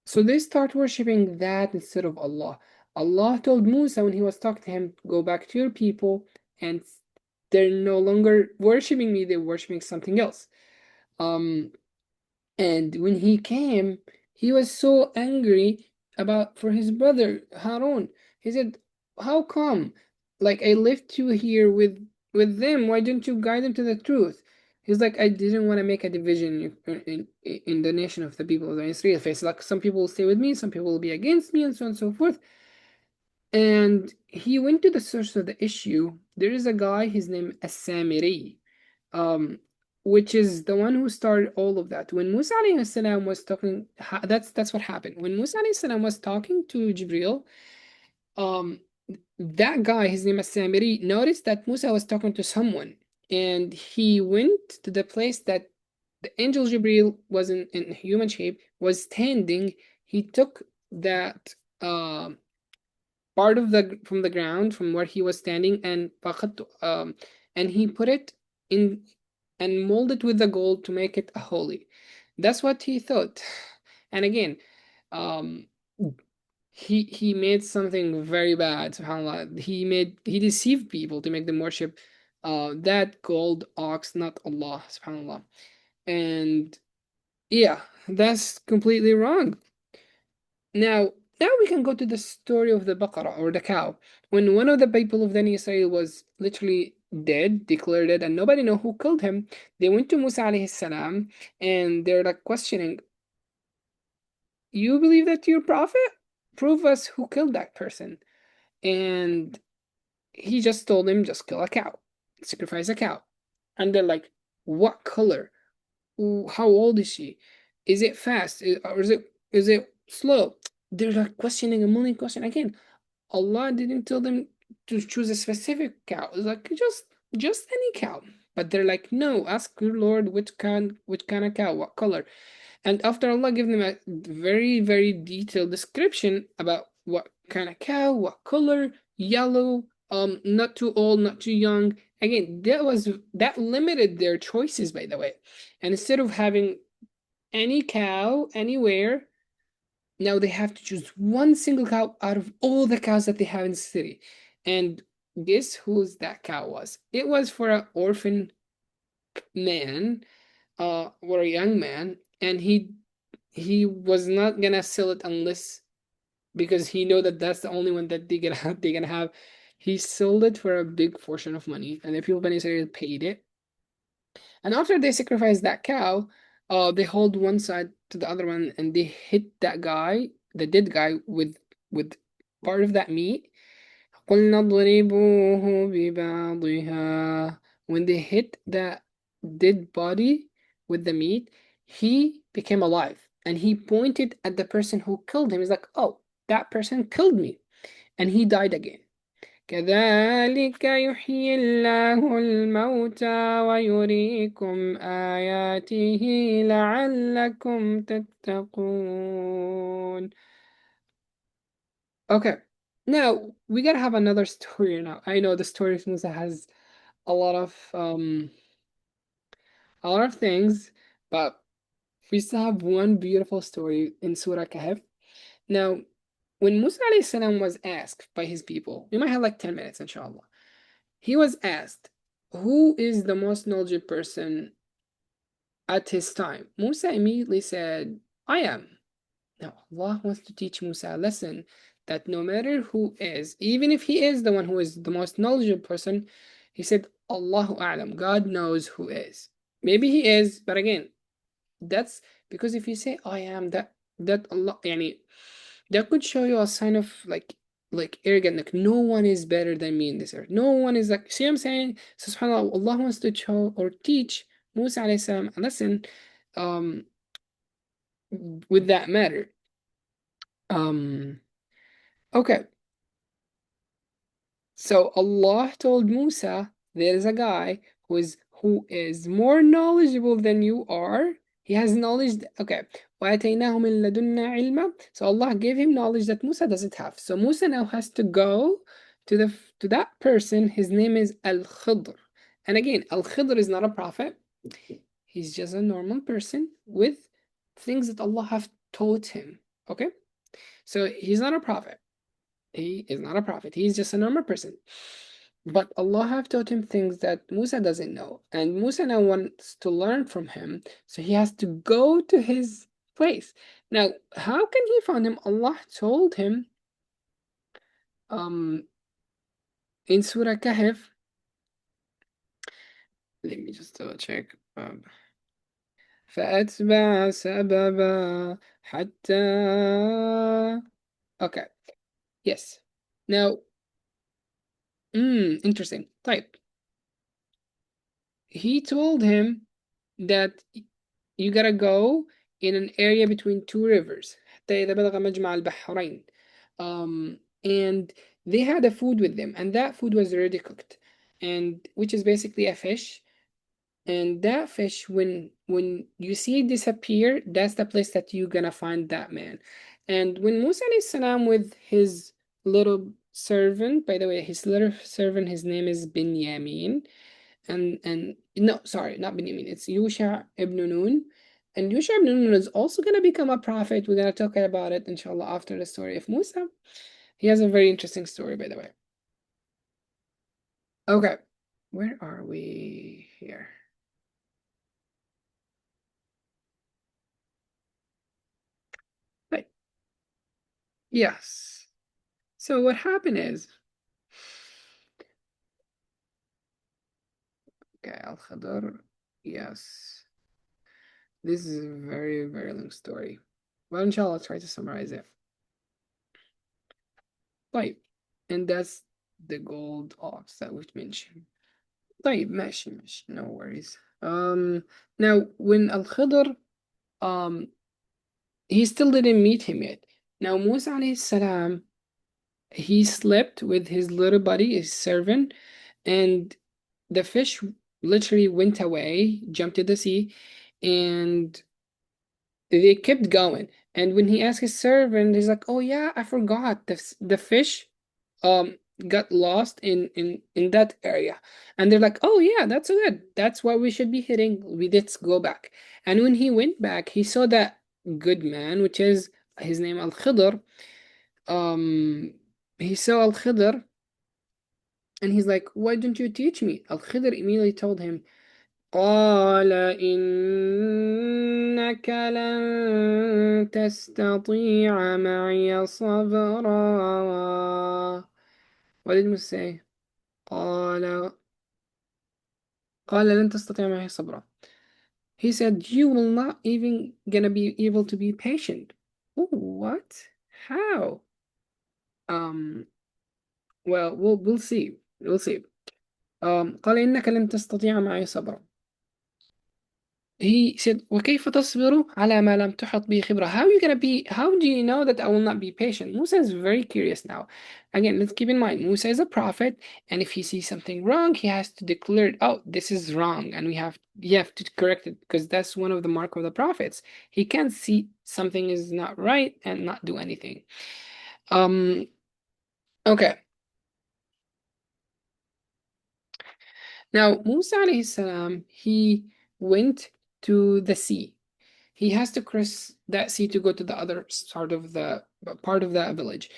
so they start worshiping that instead of Allah. Allah told Musa when he was talking to him, go back to your people, and they're no longer worshiping me, they're worshiping something else. Um, And when he came, he was so angry about for his brother Harun. He said, "How come? Like I left you here with them. Why didn't you guide them to the truth?" He's like, "I didn't want to make a division in the nation of the people of the Israel. Face like some people will stay with me, some people will be against me, and so on and so forth." And he went to the source of the issue. There is a guy, his name As-Samiri, um, which is the one who started all of that. When Musa alayhi salam was talking, that's what happened. When Musa alayhi salam was talking to Jibril, um, that guy, his name is Samiri, noticed that Musa was talking to someone, and he went to the place that the angel Jibril was in human shape, was standing. He took that part of the from the ground from where he was standing, and he put it in and molded with the gold to make it a holy. That's what he thought. And again, um he made something very bad, subhanAllah. He deceived people to make them worship that gold ox, not Allah, subhanAllah. And yeah, that's completely wrong. Now we can go to the story of the Baqarah or the cow. When one of the people of Bani Israel was literally dead, declared it, and nobody know who killed him, they went to Musa alayhi salam, and they're like questioning, "You believe that you're prophet? Prove us who killed that person." And he just told them, just kill a cow, sacrifice a cow. And they're like, "What color? How old is she? Is it fast? Or is it slow?" They're like questioning a million questions again. Allah didn't tell them to choose a specific cow. It's like just any cow. But they're like, no, ask your Lord which kind of cow, what color. And after Allah gave them a very, very detailed description about what kind of cow, what color, yellow, not too old, not too young. Again, that limited their choices, by the way. And instead of having any cow anywhere, now they have to choose one single cow out of all the cows that they have in the city. And guess whose that cow was? It was for an orphan man, or a young man, and he was not gonna sell it unless, because he know that that's the only one that they gonna have. He sold it for a big portion of money, and the people of Bani Israel paid it. And after they sacrifice that cow, they hold one side to the other one, and they hit that guy, the dead guy, with part of that meat. قُلْنَا اضْرِبُوهُ بِبَعْضِهَا. When they hit that dead body with the meat, he became alive, and he pointed at the person who killed him. He's like, "Oh, that person killed me," and he died again. كذلك يحيي الله الموتى ويريكم آياته لعلكم تتقون. Okay, now we gotta have another story now. I know the story of Musa has a lot of um a lot of things, but we still have one beautiful story in Surah Kahf. Now, when Musa alayhi salam was asked by his people, we might have like 10 minutes, inshallah. He was asked, who is the most knowledgeable person at his time? Musa immediately said, I am. Now, Allah wants to teach Musa a lesson that no matter who is, even if he is the one who is the most knowledgeable person, he said, Allahu A'lam, God knows who is. Maybe he is, but again, that's because if you say I am, that Allah, yani, that could show you a sign of like arrogant, like no one is better than me in this earth. No one is like, see what I'm saying? So subhanAllah, Allah wants to show or teach Musa alayhi salam a lesson um with that matter. Um okay. So Allah told Musa, there is a guy who is more knowledgeable than you are. He has knowledge. Okay. وَآتَيْنَاهُ مِن لَدُنَّا عِلْمًا. So Allah gave him knowledge that Musa doesn't have. So Musa now has to go to that person. His name is Al-Khidr. And again, Al-Khidr is not a prophet. He's just a normal person with things that Allah have taught him. Okay? So he's not a prophet. He is not a prophet. He's just a normal person. But Allah have taught him things that Musa doesn't know. And Musa now wants to learn from him. So he has to go to his place. Now, how can he find him? Allah told him um in Surah Kahf. Let me just double check. فأتبع سببا حتى okay. Yes. Now, interesting. Type. He told him that you gotta go in an area between two rivers حتى إذا بلغ مجمع البحرين. And they had a food with them, and that food was already cooked, and which is basically a fish. And that fish, when you see it disappear, that's the place that you're gonna find that man. And when Musa alayhi salam with his little servant, by the way, his little servant, his name is Binyamin, and no, sorry, not Binyamin, it's Yusha ibn Nun. And Yusha ibn Nun is also gonna become a prophet. We're gonna talk about it, inshallah, after the story of Musa. He has a very interesting story, by the way. Okay, where are we here? Right. Yes. So what happened is, okay, Al Khadr, yes. This is a very, very long story. Well, inshallah, I'll try to summarize it. Right. And that's the gold ox that we've mentioned. طيب ماشي no worries. Now when Al-Khidr he still didn't meet him yet. Now Musa alayhi salam, he slept with his little buddy, his servant, and the fish literally went away, jumped to the sea, and they kept going. And when he asked his servant, he's like, "Oh yeah, I forgot the fish um got lost in that area." And they're like, "Oh yeah, that's good. That's what we should be hitting. Let's go back." And when he went back, he saw that good man, which is his name Al Khidr. Um, he saw Al Khidr, and he's like, "Why don't you teach me?" Al Khidr immediately told him, قال إنك لن تستطيع معي صبرا. What did Musa say? قال قال لن تستطيع معي صبرا. He said, you will not even gonna be able to be patient. Ooh, what? How? Um, well, we'll see. We'll see. قال إنك لن تستطيع معي صبرا. He said, وَكَيْفَ تَصْبِرُ عَلَى مَا لَمْ تُحَطْ بِهِ خِبْرًا. How do you know that I will not be patient? Musa is very curious now. Again, let's keep in mind, Musa is a prophet, and if he sees something wrong, he has to declare, oh, this is wrong, and you have to correct it, because that's one of the mark of the prophets. He can't see something is not right and not do anything. Um, okay. Now, Musa alayhi salam, he went to the sea. He has to cross that sea to go to the other part of the village.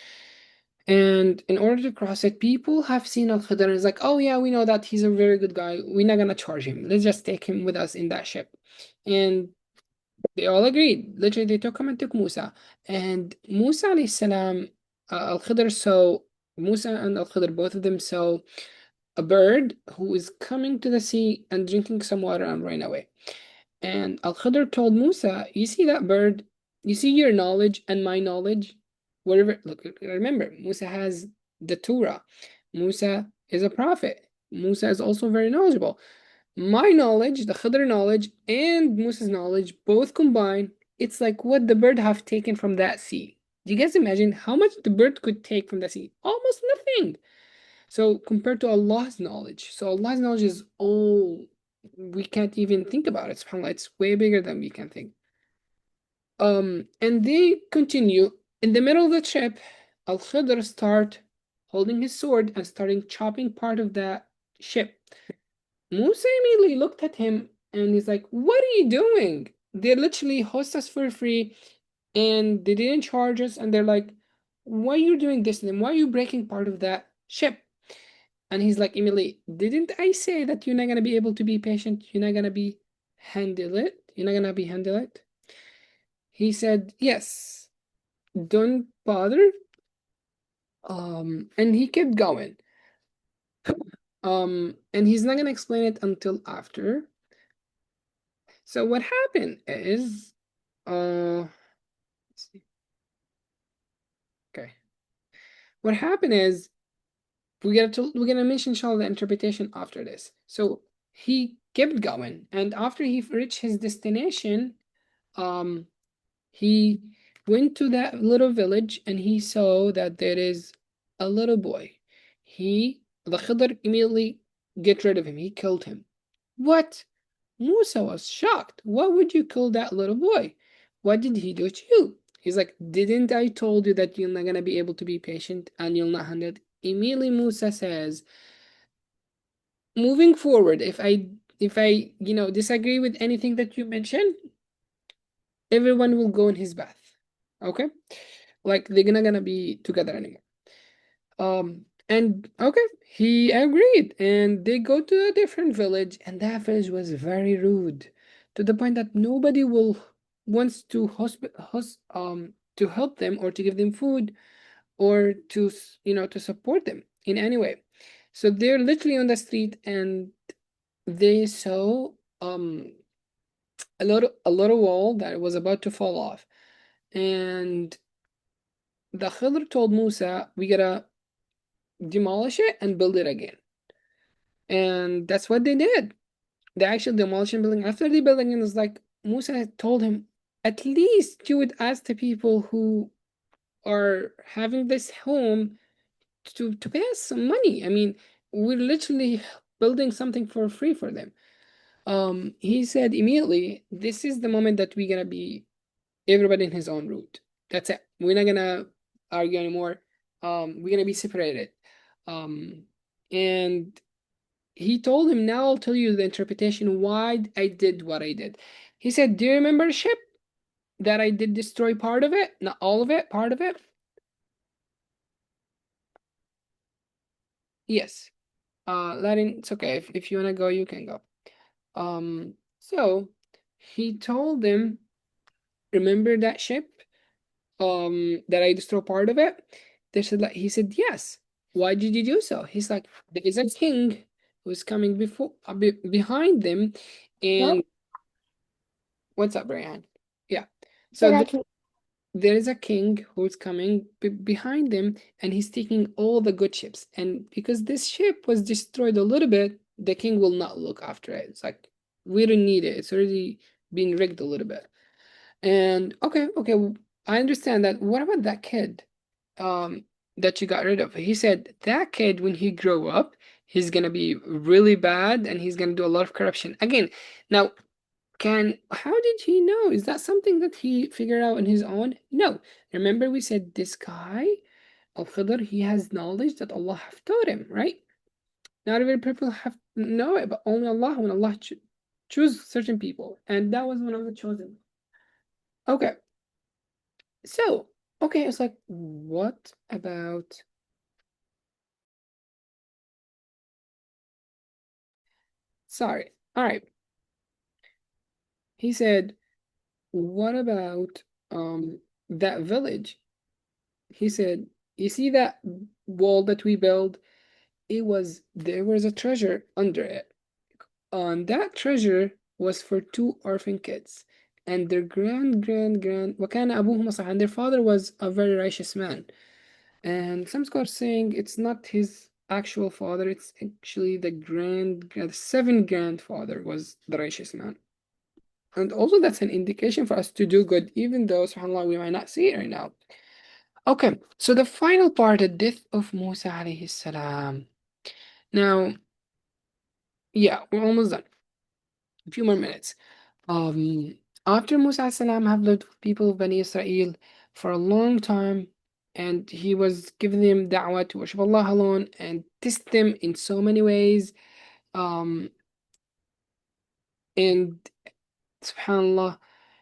And in order to cross it, people have seen Al-Khidr and it's like, oh yeah, we know that he's a very good guy. We're not gonna charge him. Let's just take him with us in that ship. And they all agreed. Literally, they took him and took Musa. And Musa alayhi salam, Al-Khidr saw, Musa and Al-Khidr, both of them saw a bird who is coming to the sea and drinking some water and ran away. And Al Khidr told Musa, you see that bird? You see your knowledge and my knowledge? Whatever, look, remember, Musa has the Torah. Musa is a prophet. Musa is also very knowledgeable. My knowledge, the Khidr knowledge, and Musa's knowledge both combined, it's like what the bird have taken from that sea. Do you guys imagine how much the bird could take from the sea? Almost nothing. So compared to Allah's knowledge, so Allah's knowledge is all we can't even think about it. SubhanAllah, it's way bigger than we can think. And they continue in the middle of the trip. Al Khidr start holding his sword and starting chopping part of the ship. Musa immediately looked at him and he's like, "What are you doing? They literally host us for free, and they didn't charge us." And they're like, "Why are you doing this to them? Why are you breaking part of that ship?" And he's like, Emily, didn't I say that you're not gonna be able to be patient? You're not gonna be handle it? You're not gonna be handle it? He said, yes, don't bother. And he kept going. And he's not gonna explain it until after. So what happened is, let's see. Okay. What happened is we're gonna mention inshallah the interpretation after this. So he kept going, and after he reached his destination, um he went to that little village and he saw that there is a little boy. The Khidr immediately get rid of him. He killed him. What? Musa was shocked. Why would you kill that little boy? What did he do to you? He's like, didn't I told you that you're not gonna be able to be patient and you'll not handle it? Immediately Musa says, moving forward, if I disagree with anything that you mentioned, everyone will go in his bath. Okay? Like they're not gonna be together anymore. And okay, he agreed, and they go to a different village, and that village was very rude, to the point that nobody will wants to to help them or to give them food or to to support them in any way. So they're literally on the street, and they saw a little wall that was about to fall off, and the Khidr told Musa, we gotta demolish it and build it again. And that's what they did. They actually demolished the building. After the building, it was like Musa had told him, at least you would ask the people who are having this home to pay us some money. I mean, we're literally building something for free for them. He said immediately, this is the moment that we're gonna be everybody in his own route. That's it. We're not gonna argue anymore. We're gonna be separated. Um, and he told him, now I'll tell you the interpretation why I did what I did. He said, do you remember the ship that I did destroy part of it? Not all of it, part of it? Yes. Latin, it's okay. If you wanna go, you can go. So he told them, remember that ship? That I destroyed part of it? They said like he said, yes. Why did you do so? He's like, there is a king who's coming behind them, Nope. and what's up, Brian? Yeah. So So that can there is a king who's coming behind them, and he's taking all the good ships. And because this ship was destroyed a little bit, the king will not look after it. It's like, we don't need it. It's already been rigged a little bit. And okay, I understand that. What about that kid that you got rid of? He said that kid, when he grow up, he's gonna be really bad and he's gonna do a lot of corruption. Again, now how did he know? Is that something that he figured out on his own? No. Remember we said this guy, Al-Khidr, he has knowledge that Allah have taught him, right? Not every people have know it, but only Allah, when Allah choose certain people. And that was one of the chosen. Okay. So, okay, it's like, what about Sorry. All right. He said, what about that village? He said, you see that wall that we built? There was a treasure under it. And that treasure was for two orphan kids. And their وكان أبوهما صالحا, and their father was a very righteous man. And some scholars saying it's not his actual father, it's actually the seventh grandfather was the righteous man. And also that's an indication for us to do good, even though, subhanAllah, we might not see it right now. Okay, so the final part, the death of Musa alayhi salam. Now, yeah, we're almost done. A few more minutes. Um, After Musa alayhi salam have lived with people of Bani Israel for a long time, and he was giving them da'wah to worship Allah alone and test them in so many ways. Um, and subhanAllah,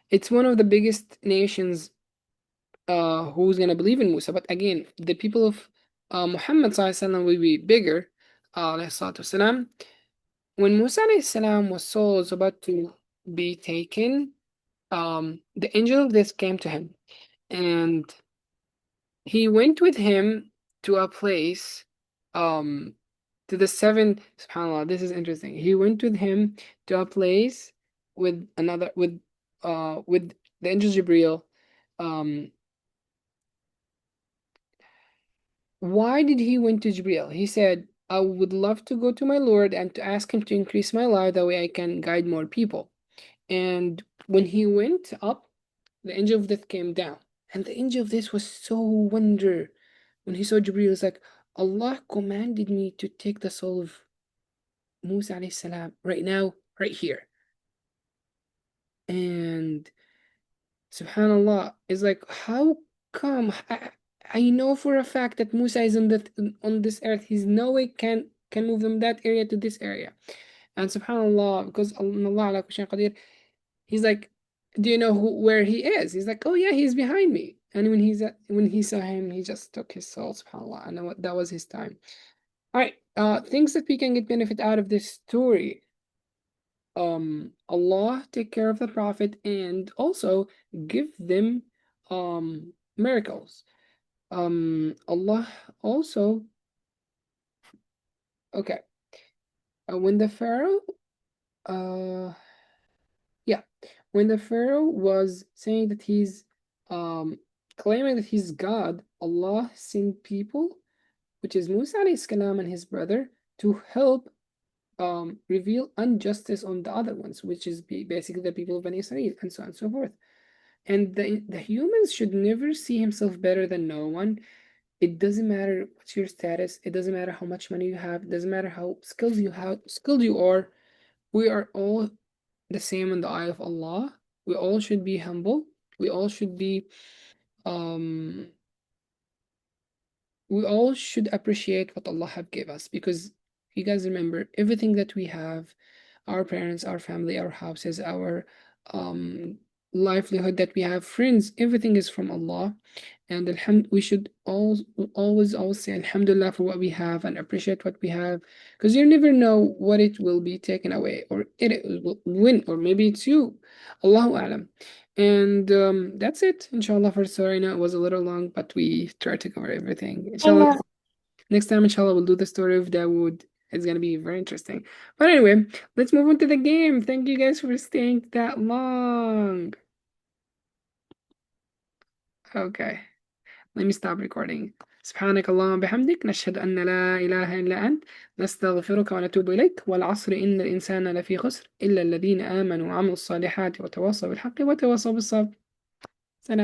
it's one of the biggest nations who's gonna believe in Musa. But again, the people of Muhammad sallallahu will be bigger. Alayhi salatu wasalam. When Musa alayhi salam was about to be taken, the angel of death came to him, and he went with him to a place, um, to the seven. Subhanallah, this is interesting. He went with him to a place with the angel Jibril. Um, Why did he went to Jibril? He said, I would love to go to my Lord and to ask him to increase my life, that way I can guide more people. And when he went up, the angel of death came down. And the angel of death was so wonder when he saw Jibril. He was like, Allah commanded me to take the soul of Musa alayhi salam right now, right here. And subhanallah, is like, how come? I know for a fact that Musa is on this earth. He's no way can move from that area to this area. And subhanallah, because Allah ala kulli shay'in qadir, he's like, do you know where he is? He's like, oh yeah, he's behind me. And when he saw him, he just took his soul, subhanallah. And that was his time. All right, things that we can get benefit out of this story. Allah take care of the Prophet and also give them miracles. Allah also, okay, when the Pharaoh, uh, yeah, when the Pharaoh was saying that he's um claiming that he's God, Allah sent people, which is Musa alayhi salam and his brother, to help reveal injustice on the other ones, which is basically the people of Bani Israel, and so on and so forth. And the humans should never see himself better than no one. It doesn't matter what's your status. It doesn't matter how much money you have. It doesn't matter how skilled you are. We are all the same in the eye of Allah. We all should be humble. We all should be um we all should appreciate what Allah have gave us, because you guys remember everything that we have, our parents, our family, our houses, our um livelihood that we have, friends, everything is from Allah. And we should always say Alhamdulillah for what we have and appreciate what we have, because you never know what it will be taken away, or it will win, or maybe it's you. Allahu Alam. And that's it, inshallah, for story. Now it was a little long, but we tried to cover everything. I Inshallah, know. next time, inshallah, we'll do the story of Dawood. It's gonna be very interesting. But anyway, let's move on to the game. Thank you guys for staying that long. Okay. Let me stop recording. سبحانك اللهم بحمدك نشهد أن لا إله إلا أنت نستغفرك ونتوب إليك والعصر إن الإنسان لفي خسر إلا الذين آمنوا وعملوا الصالحات وتواصوا بالحق وتواصوا بالصبر